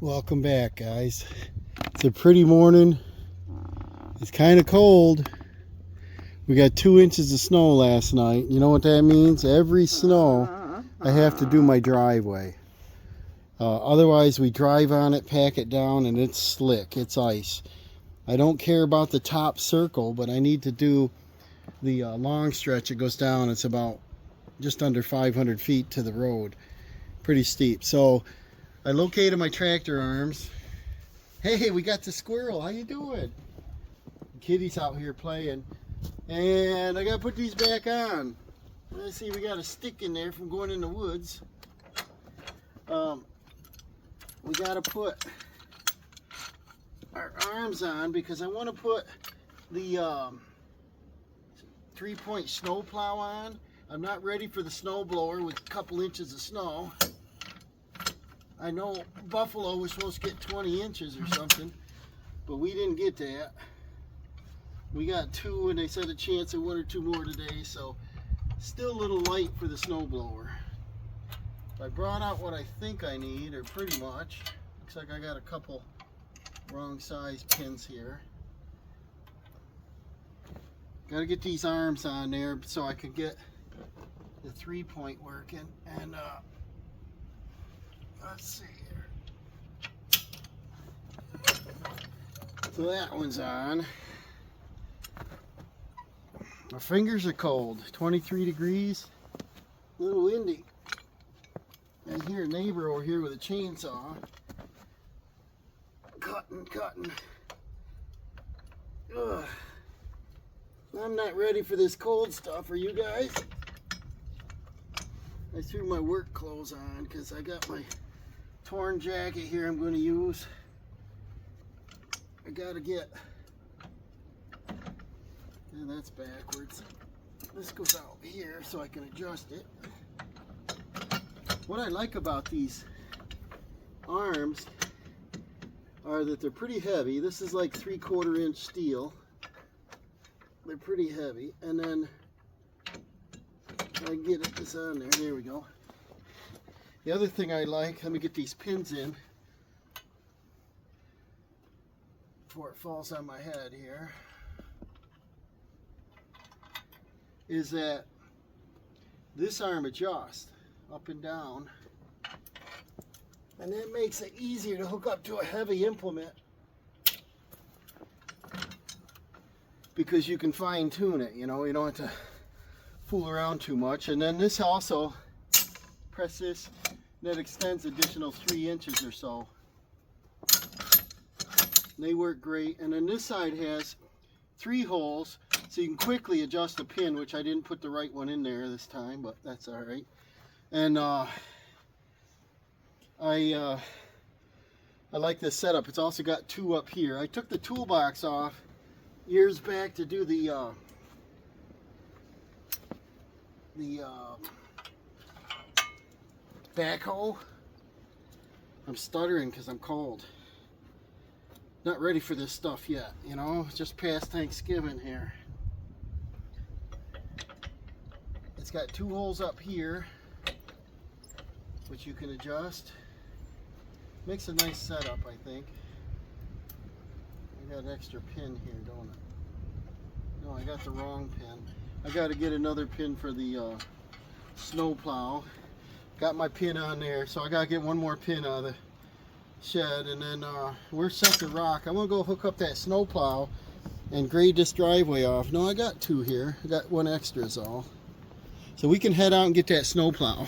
Welcome back, guys. It's a pretty morning. It's kind of cold. We got 2 inches of snow last night. You know what that means? Every snow I have to do my driveway. Otherwise we drive on it, pack it down, and it's slick. It's ice. I don't care about the top circle, but I need to do the long stretch. It goes down. It's about just under 500 feet to the road. Pretty steep. So I located my tractor arms. Hey, we got the squirrel. How you doing? Kitty's out here playing. And I gotta put these back on. Let's see, we got a stick in there from going in the woods. We gotta put our arms on because I want to put the 3-point snow plow on. I'm not ready for the snow blower with a couple inches of snow. I know Buffalo was supposed to get 20 inches or something, but we didn't get that. We got 2, and they said a chance of 1 or 2 more today, so still a little light for the snow blower. I brought out what I think I need, or pretty much. Looks like I got a couple wrong size pins here. Got to get these arms on there so I can get the 3-point working. And let's see here. So that one's on. My fingers are cold. 23 degrees. A little windy. I hear a neighbor over here with a chainsaw. Cutting. Ugh. I'm not ready for this cold stuff. Are you guys? I threw my work clothes on because I got my torn jacket here I'm going to use. I gotta get, and that's backwards. This goes out here so I can adjust it. What I like about these arms are that they're pretty heavy. This is like 3/4 inch steel. They're pretty heavy. And then I get this on there. There we go. The other thing I like, let me get these pins in before it falls on my head here, is that this arm adjusts up and down, and that makes it easier to hook up to a heavy implement because you can fine tune it, you know, you don't have to fool around too much. And then this also, press this, that extends additional 3 inches or so. They work great. And then this side has 3 holes so you can quickly adjust the pin, which I didn't put the right one in there this time, but that's all right. And I like this setup. It's also got 2 up here. I took the toolbox off years back to do the backhoe. I'm stuttering because I'm cold. Not ready for this stuff yet, you know, just past Thanksgiving here. It's got 2 holes up here, which you can adjust. Makes a nice setup, I think. I got an extra pin here, don't I? No, I got the wrong pin. I got to get another pin for the snow plow. Got my pin on there, so I got to get 1 more pin out of the shed, and then we're set to rock. I'm going to go hook up that snow plow and grade this driveway off. No, I got 2 here. I got 1 extra is all. So we can head out and get that snow plow.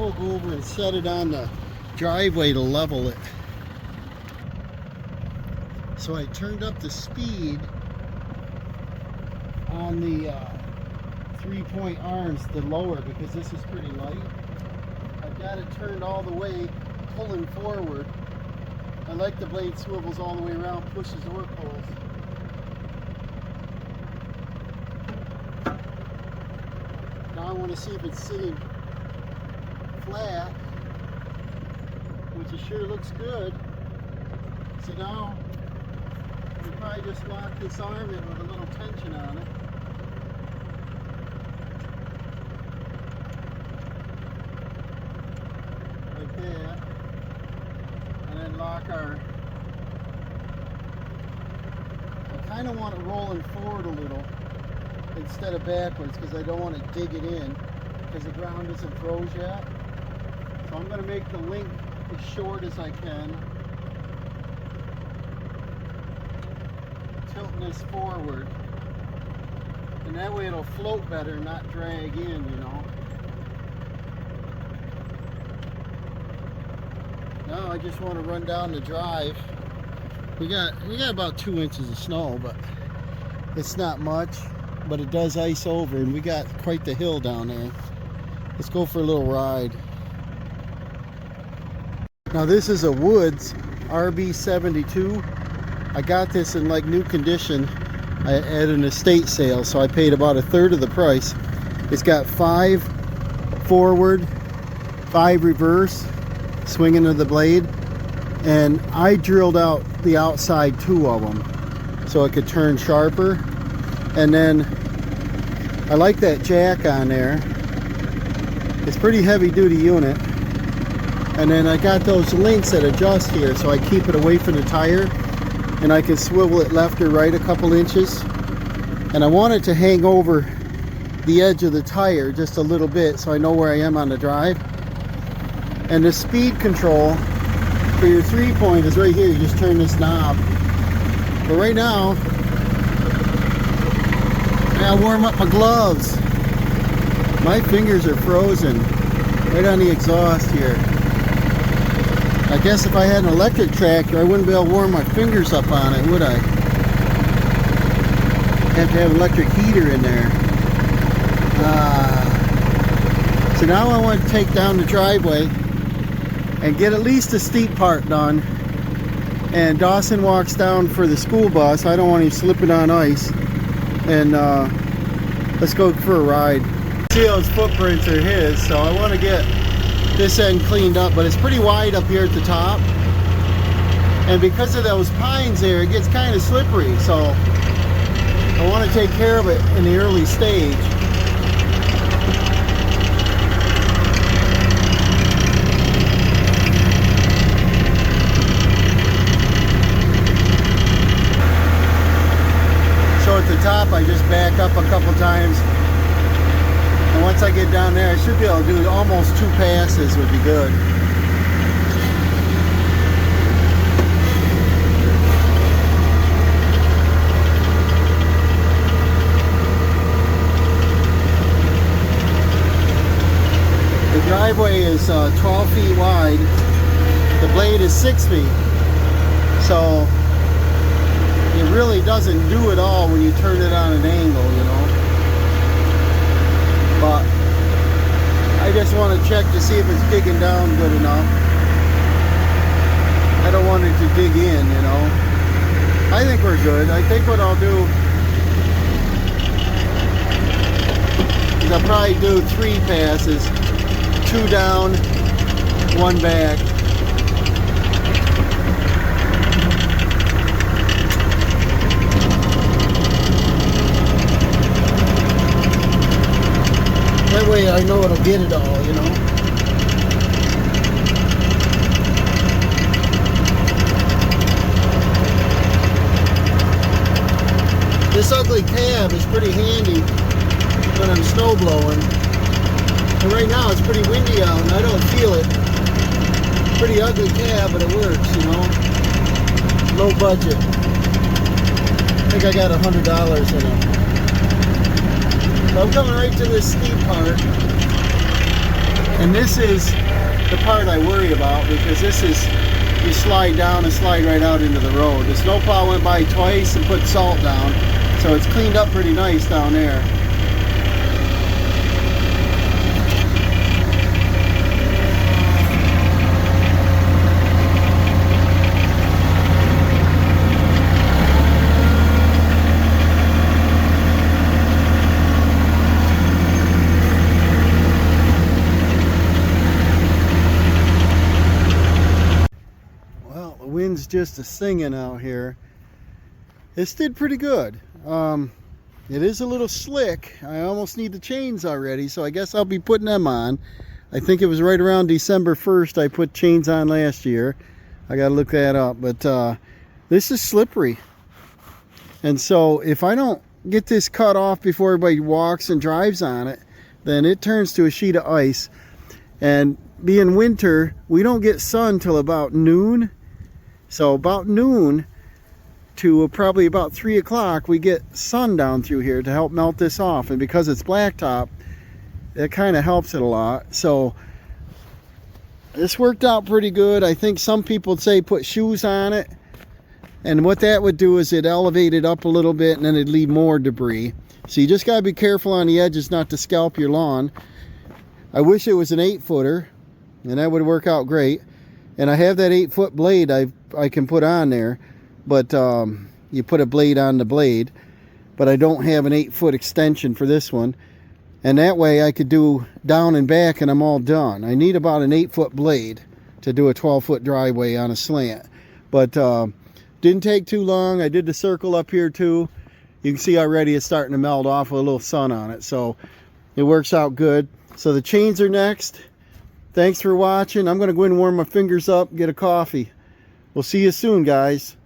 I'll go over and set it on the driveway to level it. So I turned up the speed on the 3-point arms, the lower, because this is pretty light. I've got it turned all the way, pulling forward. I like the blade swivels all the way around, pushes or pulls. Now I want to see if it's sitting flat, which it sure looks good. So now we probably just lock this arm in with a little tension on it. Like that. And then lock our... I kind of want it rolling forward a little instead of backwards because I don't want to dig it in because the ground isn't froze yet. So I'm going to make the link as short as I can. Tilting this forward. And that way it'll float better, not drag in, you know. Now I just want to run down the drive. We got about 2 inches of snow, but it's not much. But it does ice over, and we got quite the hill down there. Let's go for a little ride. Now this is a Woods RB72. I got this in like new condition at an estate sale, so I paid about 1/3 of the price. It's got 5 forward, 5 reverse, swinging of the blade, and I drilled out the outside 2 of them so it could turn sharper. And then I like that jack on there. It's pretty heavy duty unit. And then I got those links that adjust here so I keep it away from the tire, and I can swivel it left or right a couple inches. And I want it to hang over the edge of the tire just a little bit so I know where I am on the drive. And the speed control for your 3-point is right here. You just turn this knob. But right now, I gotta warm up my gloves. My fingers are frozen right on the exhaust here. I guess if I had an electric tractor, I wouldn't be able to warm my fingers up on it, would I? Have to have an electric heater in there. So now I want to take down the driveway and get at least the steep part done. And Dawson walks down for the school bus. I don't want him slipping on ice. And let's go for a ride. See, those footprints are his, so I want to get this end cleaned up, but it's pretty wide up here at the top. And because of those pines there, it gets kind of slippery, so I want to take care of it in the early stage. At the top, I just back up a couple times, and once I get down there, I should be able to do almost 2 passes. Would be good. The driveway is 12 feet wide. The blade is 6 feet, so it really doesn't do it all when you turn it on an angle, you know. But I just want to check to see if it's digging down good enough. I don't want it to dig in, you know. I think we're good. I think what I'll do is I'll probably do 3 passes, 2 down, 1 back. That way I know it'll get it all, you know. This ugly cab is pretty handy when I'm snow blowing. And right now it's pretty windy out and I don't feel it. Pretty ugly cab, but it works, you know. Low budget. I think I got $100 in it. So I'm coming right to this steep part. And this is the part I worry about, because this is, you slide down and slide right out into the road. The snowplow went by twice and put salt down, so it's cleaned up pretty nice down there. Wind's just a singing out here. This did pretty good. It is a little slick. I almost need the chains already, so I guess I'll be putting them on. I think it was right around December 1st I put chains on last year. I gotta look that up, but this is slippery. And so if I don't get this cut off before everybody walks and drives on it, then it turns to a sheet of ice. And being winter, we don't get sun till about noon. So about noon to probably about 3 o'clock, we get sun down through here to help melt this off. And because it's blacktop, it kind of helps it a lot. So this worked out pretty good. I think some people would say put shoes on it. And what that would do is it elevate it up a little bit, and then it'd leave more debris. So you just got to be careful on the edges not to scalp your lawn. I wish it was an 8-footer, and that would work out great. And I have that 8-foot blade I can put on there, but you put a blade on the blade. But I don't have an 8-foot extension for this one, and that way I could do down and back and I'm all done. I need about an 8-foot blade to do a 12-foot driveway on a slant. But didn't take too long. I did the circle up here too. You can see already it's starting to melt off with a little sun on it, so it works out good. So the chains are next. Thanks for watching. I'm going to go in and warm my fingers up, get a coffee. We'll see you soon, guys.